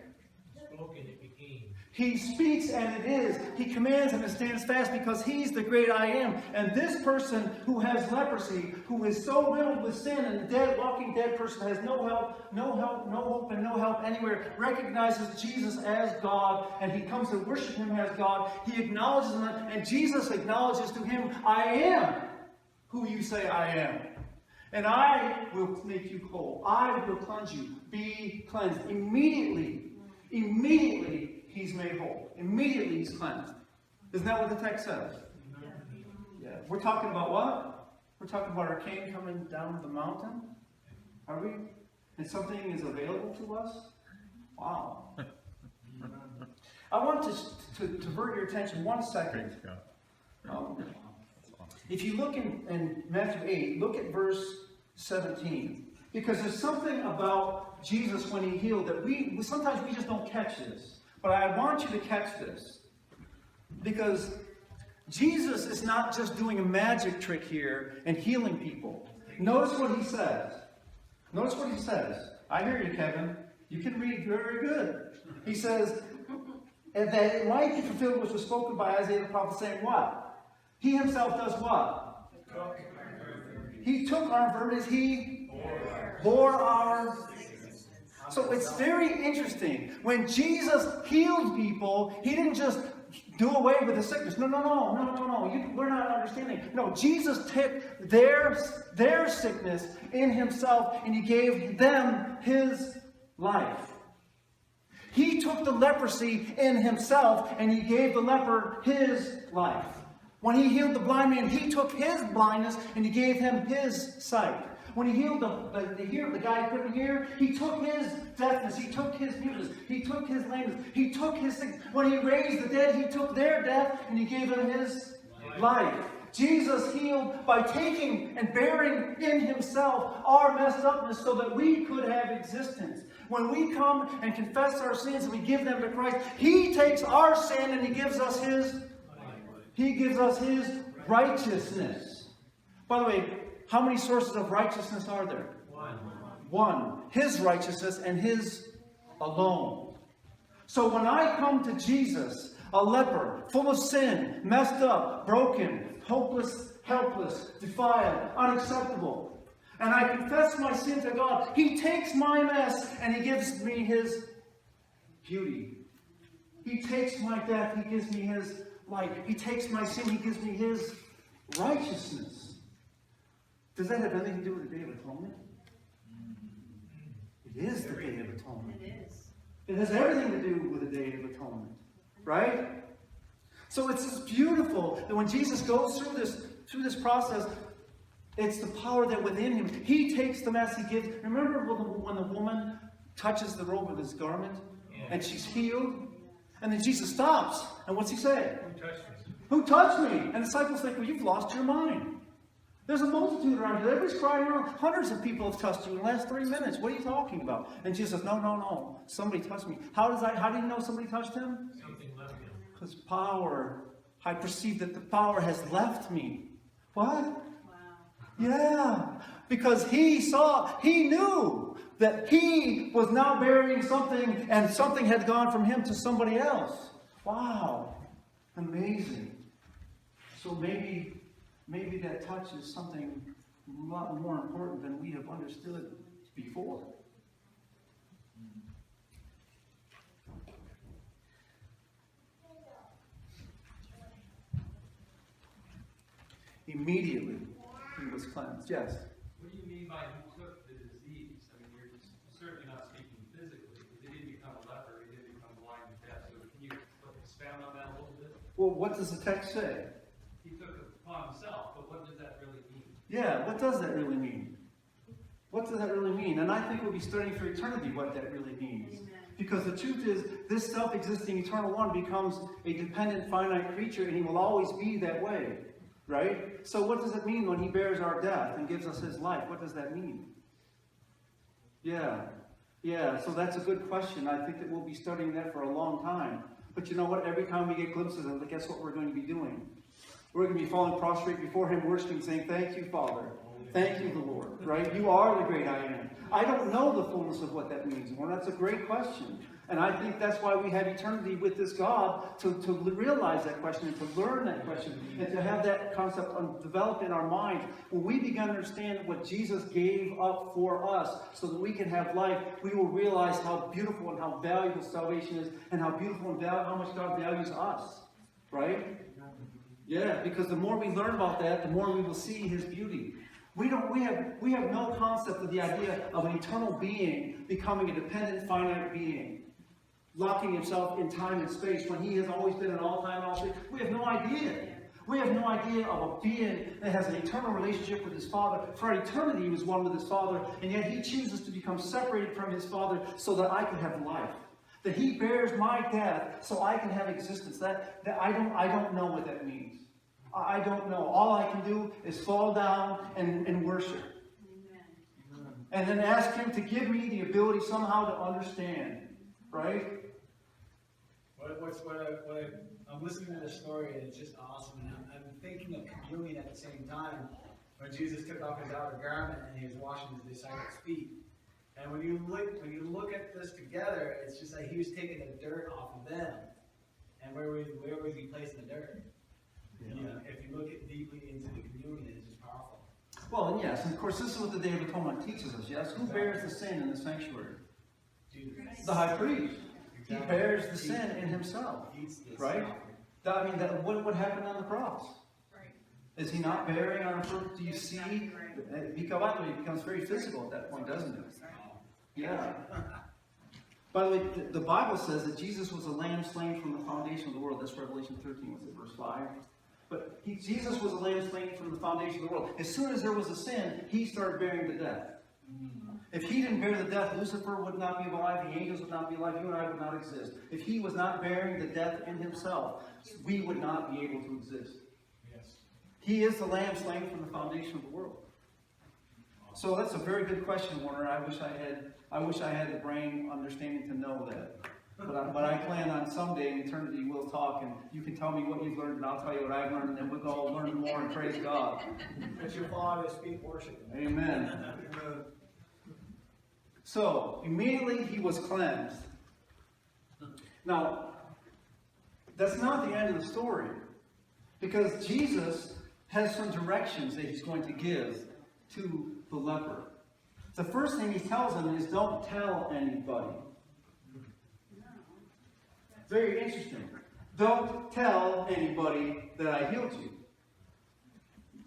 Spoken, it became. He speaks and it is. He commands and it stands fast because he's the great I am. And this person who has leprosy, who is so riddled with sin and dead, walking dead person, has no hope, no hope, and no help anywhere, recognizes Jesus as God, and he comes to worship him as God. He acknowledges him, and Jesus acknowledges to him, I am who you say I am. And I will make you whole. I will cleanse you. Be cleansed. Immediately, he's made whole. Immediately he's cleansed. Isn't that what the text says? Yeah. We're talking about what? We're talking about our King coming down the mountain? Are we? And something is available to us? Wow. I want to divert your attention 1 second. If you look in Matthew 8, look at verse 17. Because there's something about Jesus when he healed that sometimes we just don't catch this. But I want you to catch this. Because Jesus is not just doing a magic trick here and healing people. Notice what he says. Notice what he says. I hear you, Kevin. You can read very good. He says, and that it might be fulfilled which was spoken by Isaiah the prophet, saying what? He himself does what? He took our infirmities. He bore our. So it's very interesting. When Jesus healed people, he didn't just do away with the sickness. No. We're not understanding. No, Jesus took their sickness in himself, and he gave them his life. He took the leprosy in himself, and he gave the leper his life. When he healed the blind man, he took his blindness and he gave him his sight. When he healed the guy who couldn't hear, he took his deafness, he took his muteness, he took his lameness, he took his sickness. When he raised the dead, he took their death and he gave them his life. Jesus healed by taking and bearing in himself our messed upness so that we could have existence. When we come and confess our sins and we give them to Christ, he takes our sin and he gives us his righteousness. By the way, how many sources of righteousness are there? One. His righteousness and his alone. So when I come to Jesus, a leper, full of sin, messed up, broken, hopeless, helpless, defiled, unacceptable, and I confess my sin to God, He takes my mess and He gives me His beauty. He takes my death, He gives me His life. He takes my sin, He gives me His righteousness. Does that have anything to do with the Day of Atonement? It is the Day of Atonement. It is. It has everything to do with the Day of Atonement. Right? So it's just beautiful that when Jesus goes through this process, it's the power that within Him. He takes the mess He gives. Remember when the woman touches the robe of His garment and she's healed? And then Jesus stops. And what's He say? Who touched me? Who touched me? And the disciples think, well, you've lost your mind. There's a multitude around you. Everybody's crying around. Hundreds of people have touched you in the last 3 minutes. What are you talking about? And Jesus says, no. Somebody touched me. How do you know somebody touched Him? Something left him. Because power. I perceive that the power has left me. What? Wow. Yeah. Because He knew that He was now burying something and something had gone from Him to somebody else. Wow. Amazing. So maybe that touch is something a lot more important than we have understood before. Immediately, He was cleansed. Yes? What do you mean by He took the disease? I mean, you're certainly not speaking physically, because He didn't become a leper, He didn't become blind and deaf. So can you expound on that a little bit? Well, what does the text say? He took it upon Himself, but what does that really mean? Yeah, what does that really mean? What does that really mean? And I think we'll be studying for eternity what that really means. Amen. Because the truth is, this self-existing eternal one becomes a dependent, finite creature, and He will always be that way. Right? So what does it mean when He bears our death and gives us His life? What does that mean? Yeah, so that's a good question. I think that we'll be studying that for a long time. But you know what? Every time we get glimpses of it, guess what we're going to be doing? We're going to be falling prostrate before Him, worshiping, saying, thank you, Father. Thank you, the Lord. Right? You are the great I am. I don't know the fullness of what that means. Well, that's a great question. And I think that's why we have eternity with this God, to realize that question and to learn that question and to have that concept developed in our minds. When we begin to understand what Jesus gave up for us so that we can have life, we will realize how beautiful and how valuable salvation is and how beautiful and how much God values us. Right? Yeah, because the more we learn about that, the more we will see His beauty. We have no concept of the idea of an eternal being becoming a dependent, finite being, locking himself in time and space when He has always been in all time and all space. We have no idea. We have no idea of a being that has an eternal relationship with His Father. For eternity He was one with His Father, and yet He chooses to become separated from His Father so that I can have life. That He bears my death so I can have existence. That I don't know what that means. I don't know. All I can do is fall down and worship. Amen. And then ask Him to give me the ability somehow to understand. Right? I'm listening to the story and it's just awesome. And I'm thinking of communion at the same time when Jesus took off His outer garment and He was washing His disciples' feet. And when you look at this together, it's just like He was taking the dirt off of them. And where was He placing the dirt? Yeah. You know, if you look deeply into the communion, it's just powerful. Well, and yes, and of course this is what the Day of Atonement teaches us, yes? Who bears the sin in the sanctuary? Jesus. The high priest. He Exactly. bears the sin in Himself. Eats this Right? stuff. I mean, what happened on the cross? Right. Is He not bearing on the cross? Do you see? Exactly right. It becomes very physical at that point, doesn't it? Yeah. By the way, the Bible says that Jesus was a lamb slain from the foundation of the world. That's Revelation 13, was it verse 5? But Jesus was a lamb slain from the foundation of the world. As soon as there was a sin, He started bearing the death. If He didn't bear the death, Lucifer would not be alive, the angels would not be alive, you and I would not exist. If He was not bearing the death in Himself, we would not be able to exist. Yes. He is the lamb slain from the foundation of the world. So that's a very good question, Warner. I wish I had the brain understanding to know that. But I plan on someday in eternity we'll talk and you can tell me what you've learned and I'll tell you what I've learned and then we'll all learn more and praise God. Put your Father's feet worship. Amen. So, immediately he was cleansed. Now, that's not the end of the story. Because Jesus has some directions that he's going to give to the leper. The first thing he tells him is, don't tell anybody. Very interesting. Don't tell anybody that I healed you.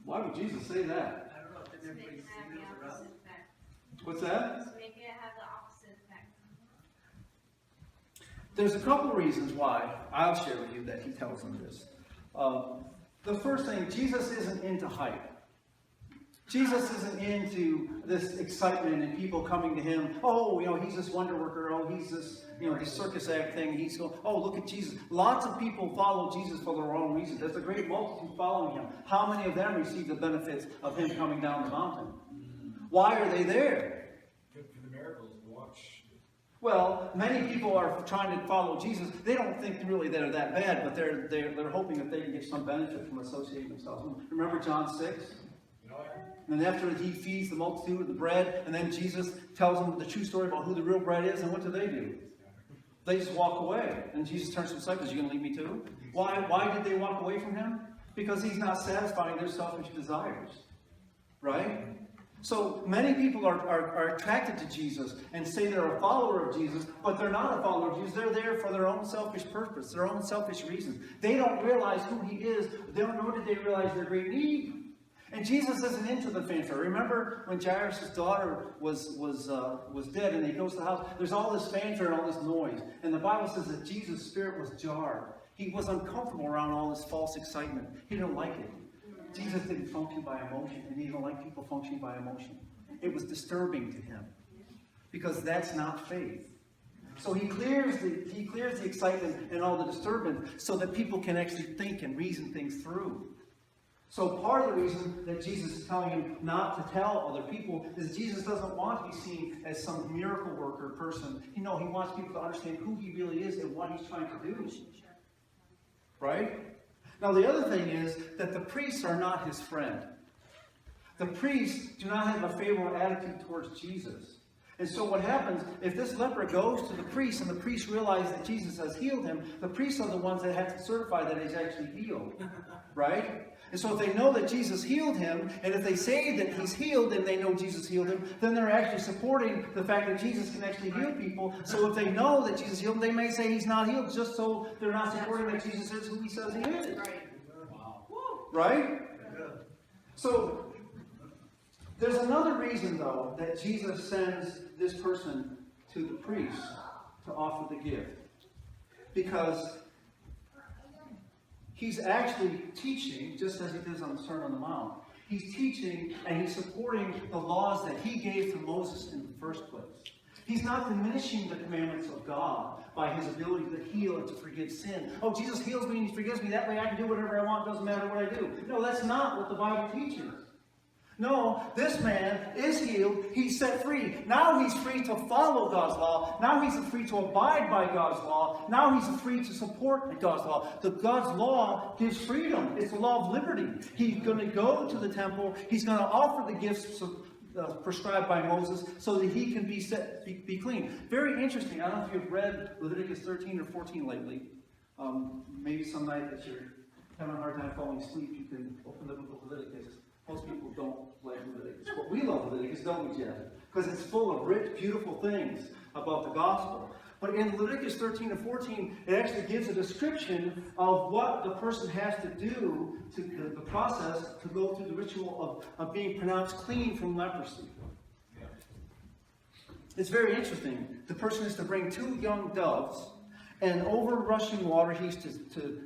Why would Jesus say that? I don't know if To make it have the opposite effect. What's that? To make it have the opposite effect. There's a couple reasons why I'll share with you that he tells them this. The first thing, Jesus isn't into hype. Jesus isn't into this excitement and people coming to him. Oh, he's this wonder worker. Oh, he's this, this circus act thing. He's going, oh, look at Jesus. Lots of people follow Jesus for their own reasons. There's a great multitude following him. How many of them receive the benefits of him coming down the mountain? Why are they there? For the miracles to watch. Well, many people are trying to follow Jesus. They don't think really they're that bad, but they're hoping that they can get some benefit from associating themselves. Remember John 6? And after he feeds the multitude with the bread, and then Jesus tells them the true story about who the real bread is, and what do? They just walk away. And Jesus turns to the disciples, you going to leave me too? Why did they walk away from him? Because he's not satisfying their selfish desires. Right? So many people are attracted to Jesus and say they're a follower of Jesus, but they're not a follower of Jesus. They're there for their own selfish purpose, their own selfish reasons. They don't realize who he is, nor did they realize their great need. And Jesus isn't into the fanfare. Remember when Jairus' daughter was dead and he goes to the house, there's all this fanfare and all this noise. And the Bible says that Jesus' spirit was jarred. He was uncomfortable around all this false excitement. He didn't like it. Jesus didn't function by emotion, and he didn't like people functioning by emotion. It was disturbing to him, because that's not faith. So he clears the excitement and all the disturbance so that people can actually think and reason things through. So part of the reason that Jesus is telling him not to tell other people is Jesus doesn't want to be seen as some miracle worker person. He wants people to understand who he really is and what he's trying to do. Right? Now the other thing is that the priests are not his friend. The priests do not have a favorable attitude towards Jesus. And so what happens, if this leper goes to the priest and the priest realizes that Jesus has healed him, the priests are the ones that have to certify that he's actually healed. Right? And so if they know that Jesus healed him, and if they say that he's healed and they know Jesus healed him, then they're actually supporting the fact that Jesus can actually heal people. So if they know that Jesus healed him, they may say he's not healed, just so they're not supporting that Jesus is who he says he is. Right? So there's another reason, though, that Jesus sends this person to the priest to offer the gift. Because he's actually teaching, just as he does on the Sermon on the Mount. He's teaching and he's supporting the laws that he gave to Moses in the first place. He's not diminishing the commandments of God by his ability to heal and to forgive sin. Oh, Jesus heals me and he forgives me. That way I can do whatever I want. Doesn't matter what I do. No, that's not what the Bible teaches. No, this man is healed. He's set free. Now he's free to follow God's law. Now he's free to abide by God's law. Now he's free to support God's law. God's law gives freedom. It's the law of liberty. He's going to go to the temple. He's going to offer the gifts prescribed by Moses so that he can be clean. Very interesting. I don't know if you've read Leviticus 13 or 14 lately. Maybe some night that you're having a hard time falling asleep, you can open the book of Leviticus. Most people don't like Leviticus. But we love Leviticus, don't we, Jeff? Because it's full of rich, beautiful things about the gospel. But in Leviticus 13 and 14, it actually gives a description of what the person has to do, to the process to go through the ritual of being pronounced clean from leprosy. It's very interesting. The person is to bring 2 young doves, and over rushing water, he's to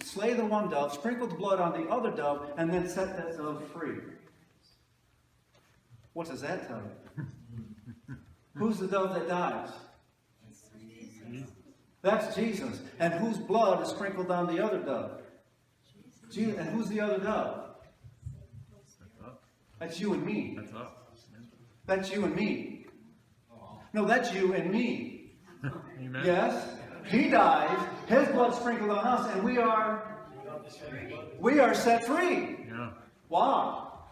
slay the one dove, sprinkle the blood on the other dove, and then set that dove free. What does that tell you? Who's the dove that dies? That's Jesus. And whose blood is sprinkled on the other dove? Jesus. And who's the other dove? That's you and me. That's us. That's you and me. No, that's you and me. Amen. Yes? He dies, his blood sprinkled on us, and we are set free. Yeah. Wow.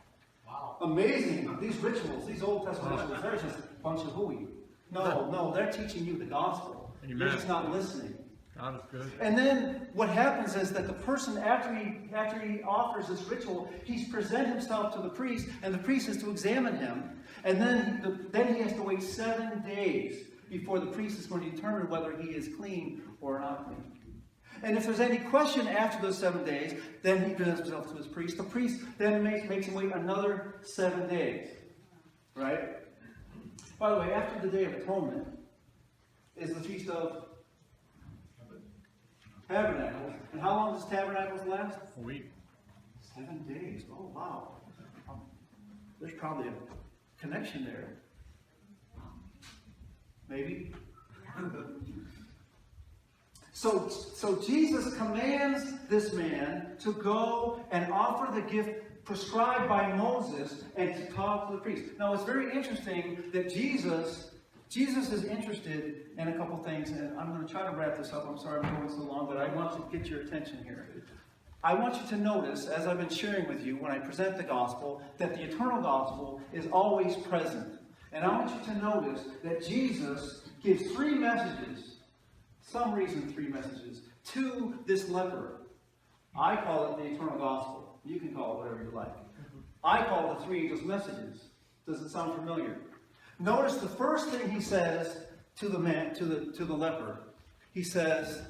Amazing. These rituals, these Old Testament rituals, they're just a bunch of hooey. No, they're teaching you the gospel. Amen. You're just not listening. God is good. And then what happens is that the person, after he offers this ritual, he's present himself to the priest, and the priest is to examine him. And then he has to wait 7 days before the priest is going to determine whether he is clean or not clean. And if there's any question after those 7 days, then he presents himself to his priest. The priest then makes him wait another 7 days. Right? By the way, after the Day of Atonement is the Feast of Tabernacles. And how long does Tabernacles last? A week. 7 days. Oh, wow. There's probably a connection there. Maybe. So Jesus commands this man to go and offer the gift prescribed by Moses and to talk to the priest. Now it's very interesting that Jesus is interested in a couple things, and I'm going to try to wrap this up. I'm sorry I'm going so long, but I want to get your attention here. I want you to notice, as I've been sharing with you when I present the gospel, that the eternal gospel is always present. And I want you to notice that Jesus gives 3 messages, some reason 3 messages, to this leper. I call it the eternal gospel. You can call it whatever you like. I call it the 3 angels' messages. Does it sound familiar? Notice the first thing he says to the man, to the leper. He says,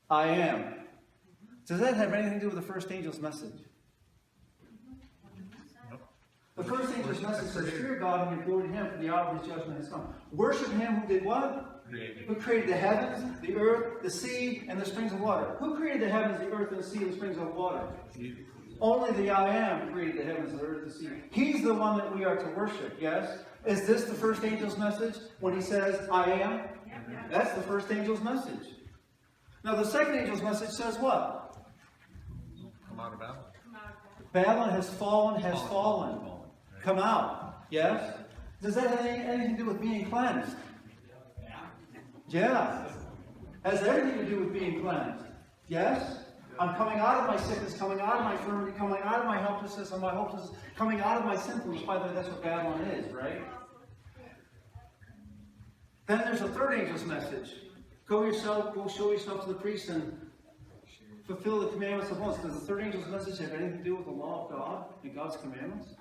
I am. Does that have anything to do with the first angel's message? Nope. The first angel's message says, fear God and give glory to him, for the hour of his judgment has come. Worship him who did what? Who created the heavens, the earth, the sea, and the springs of water. Who created the heavens, the earth, and the sea, and the springs of water? Only the I Am created the heavens, the earth, the sea. He's the one that we are to worship, yes? Is this the first angel's message when he says, I am? That's the first angel's message. Now the second angel's message says what? Come out of Babylon. Babylon has fallen. Come out. Yes? Does that have anything to do with being cleansed? Yeah. Has everything to do with being cleansed. Yes? I'm coming out of my sickness, coming out of my infirmity, coming out of my helplessness, and my hopelessness, coming out of my sinfulness. By the way, that's what Babylon is, right? Then there's a third angel's message. Go show yourself to the priest and fulfill the commandments of Moses. Does the third angel's message have anything to do with the law of God and God's commandments?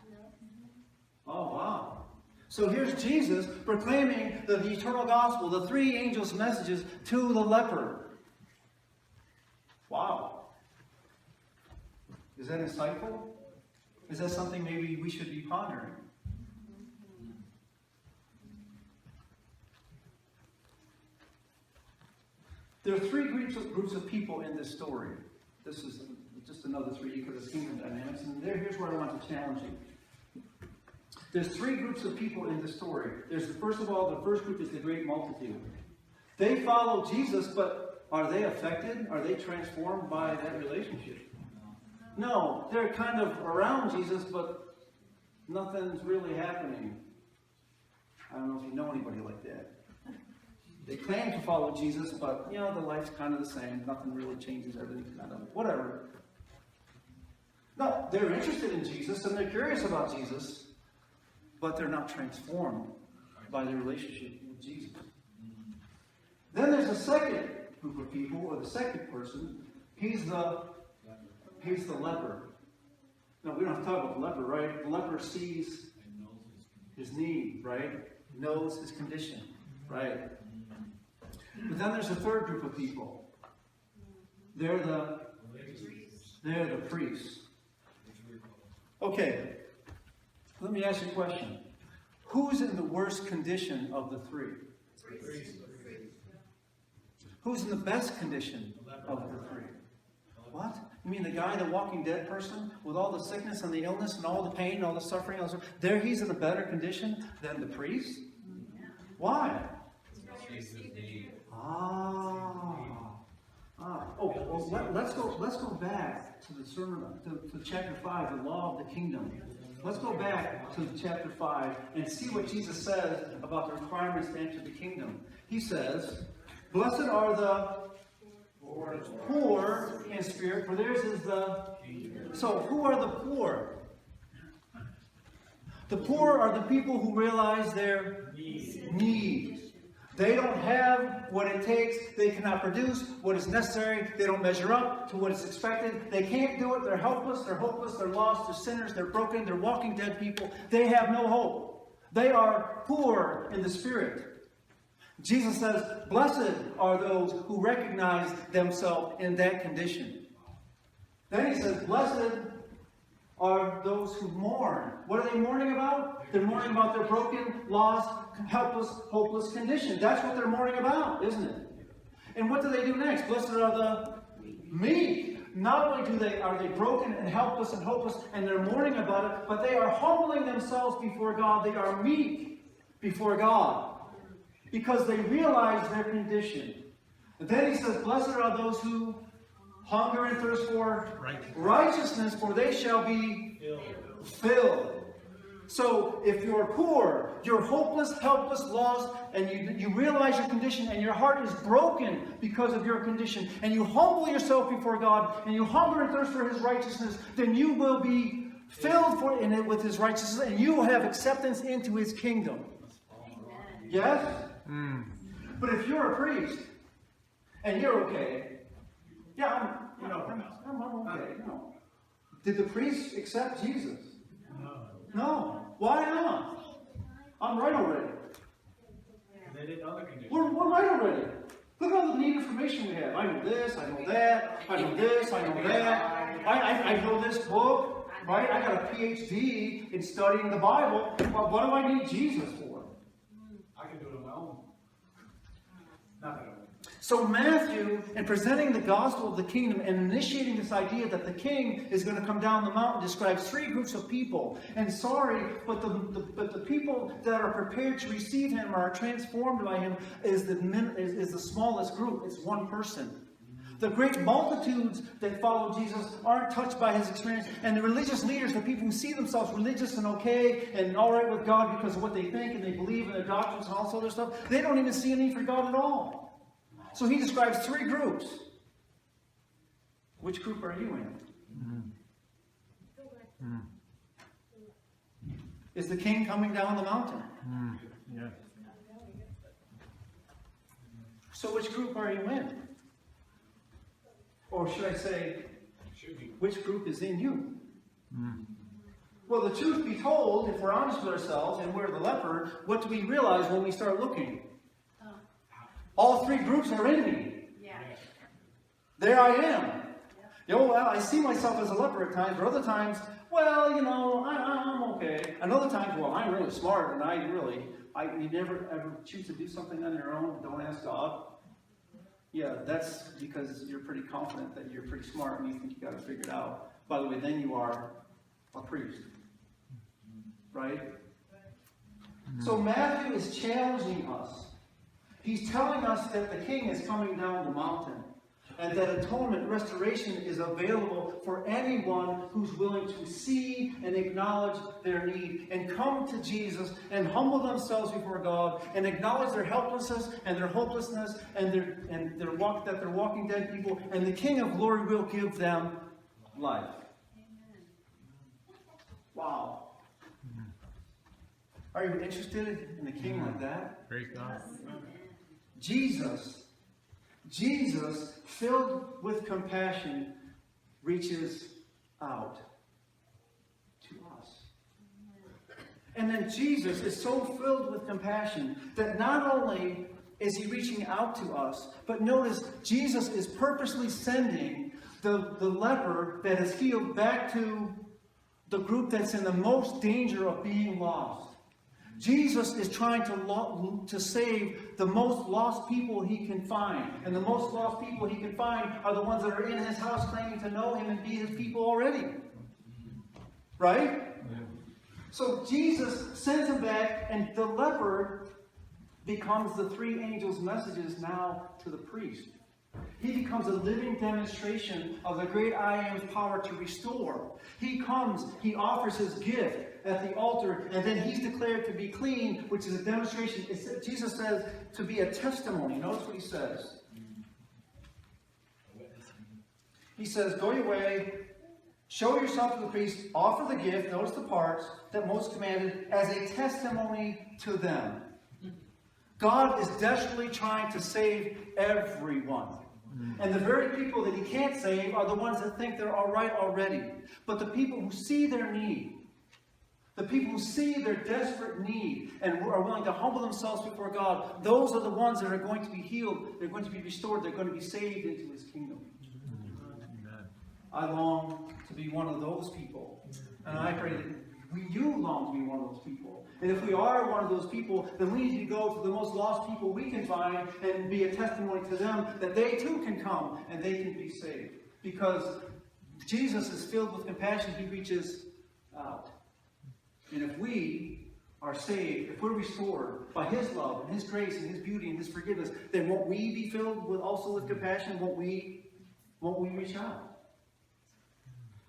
Oh, wow. So here's Jesus proclaiming the eternal gospel, the 3 angels' messages to the leper. Wow. Is that insightful? Is that something maybe we should be pondering? There are 3 groups of people in this story. This is just another 3 because of kingdom dynamics. And here's where I want to challenge you. There's 3 groups of people in this story. First of all, the first group is the great multitude. They follow Jesus, but are they affected? Are they transformed by that relationship? No, they're kind of around Jesus, but nothing's really happening. I don't know if you know anybody like that. They claim to follow Jesus, but, the life's kind of the same. Nothing really changes. Everything's kind of whatever. No, they're interested in Jesus, and they're curious about Jesus, but they're not transformed by their relationship with Jesus. Then there's a second group of people, or the second person. He's the leper. No, we don't have to talk about the leper, right? The leper sees his need, right? Knows his condition, right? But then there's a third group of people. They're the priests. Okay, let me ask you a question. Who's in the worst condition of the 3? Who's in the best condition of the 3? What? You mean the guy, the Walking Dead person, with all the sickness and the illness and all the pain, all the suffering, he's in a better condition than the priest? Why? Let's go back to the sermon, to chapter 5, the law of the kingdom. Let's go back to chapter 5 and see what Jesus says about the requirements to enter the kingdom. He says, blessed are the poor in spirit, for theirs is the... So, who are the poor? The poor are the people who realize their need. They don't have what it takes. They cannot produce what is necessary. They don't measure up to what is expected. They can't do it. They're helpless. They're hopeless. They're lost. They're sinners. They're broken. They're walking dead people. They have no hope. They are poor in the spirit. Jesus says, blessed are those who recognize themselves in that condition. Then he says, blessed are those who mourn. What are they mourning about? They're mourning about their broken, lost, helpless, hopeless condition. That's what they're mourning about, isn't it? And what do they do next? Blessed are the meek. Not only are they broken and helpless and hopeless and they're mourning about it, but they are humbling themselves before God. They are meek before God because they realize their condition. And then he says, blessed are those who hunger and thirst for righteousness, for they shall be filled. So if you're poor, you're hopeless, helpless, lost, and you realize your condition, and your heart is broken because of your condition, and you humble yourself before God, and you hunger and thirst for His righteousness, then you will be filled with His righteousness, and you will have acceptance into His kingdom. Yes? But if you're a priest, and you're okay, yeah, I'm okay. No. Did the priest accept Jesus? No. Why not? I'm right already. They did other conditions. We're right already. Look at all the neat information we have. I know this, I know that, I know this, I know that. I know this book, right? I got a PhD in studying the Bible. Well, what do I need Jesus for? I can do it on my own. Not that I would. So Matthew, in presenting the gospel of the kingdom and initiating this idea that the king is going to come down the mountain, describes three groups of people. And but the people that are prepared to receive him or are transformed by him is the smallest group. It's one person. The great multitudes that follow Jesus aren't touched by his experience. And the religious leaders, the people who see themselves religious and okay and all right with God because of what they think and they believe in their doctrines and all this other stuff, they don't even see a need for God at all. So he describes three groups. Which group are you in? Is the king coming down the mountain? Yeah. So which group are you in? Or should I say, which group is in you? Well, the truth be told, if we're honest with ourselves and we're the leper, what do we realize when we start looking? All three groups are in me. Yeah. There I am. Well, I see myself as a leper at times, but other times, well, I'm okay. And other times, well, I'm really smart, and you never ever choose to do something on your own. Don't ask God. Yeah, that's because you're pretty confident that you're pretty smart and you think you got it figured out. By the way, then you are a priest. Right? So Matthew is challenging us. He's telling us that the king is coming down the mountain and that atonement, restoration is available for anyone who's willing to see and acknowledge their need and come to Jesus and humble themselves before God and acknowledge their helplessness and their hopelessness and that they're walking dead people, and the King of Glory will give them life. Wow. Are you interested in a king like that? Great God. Jesus, filled with compassion, reaches out to us. And then Jesus is so filled with compassion that not only is he reaching out to us, but notice Jesus is purposely sending the leper that is healed back to the group that's in the most danger of being lost. Jesus is trying to save the most lost people he can find. And the most lost people he can find are the ones that are in his house claiming to know him and be his people already. Right? So Jesus sends him back, and the leper becomes the three angels' messages now to the priest. He becomes a living demonstration of the great I Am's power to restore. He comes, he offers his gift at the altar, and then he's declared to be clean, which is a demonstration. Jesus says to be a testimony. Notice what he says. He says, go your way, show yourself to the priest, offer the gift, notice the parts that Moses commanded, as a testimony to them. God is desperately trying to save everyone. And the very people that he can't save are the ones that think they're all right already. But the people who see their need, the people who see their desperate need and are willing to humble themselves before God, those are the ones that are going to be healed, they're going to be restored, they're going to be saved into his kingdom. Amen. I long to be one of those people. And I pray that you long to be one of those people. And if we are one of those people, then we need to go to the most lost people we can find and be a testimony to them that they too can come and they can be saved. Because Jesus is filled with compassion. He reaches out. And if we are saved, if we're restored by his love and his grace and his beauty and his forgiveness, then won't we be filled with also with compassion? Won't we reach out?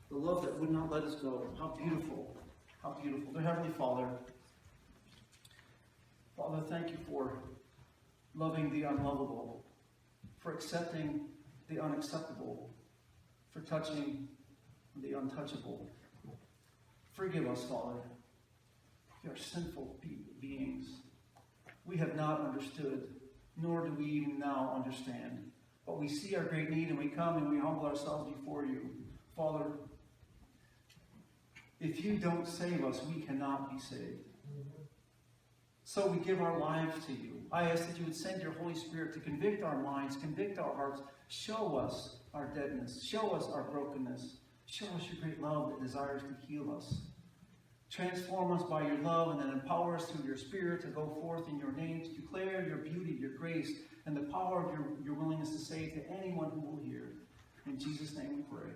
The love that would not let us go. How beautiful. How beautiful. Dear Heavenly Father, Father, thank you for loving the unlovable, for accepting the unacceptable, for touching the untouchable. Forgive us, Father. We are sinful beings. We have not understood, nor do we even now understand. But we see our great need and we come and we humble ourselves before you. Father, if you don't save us, we cannot be saved. So we give our lives to you. I ask that you would send your Holy Spirit to convict our minds, convict our hearts, show us our deadness, show us our brokenness, show us your great love that desires to heal us. Transform us by your love and then empower us through your Spirit to go forth in your name, to declare your beauty, your grace, and the power of your willingness to save to anyone who will hear. In Jesus' name we pray.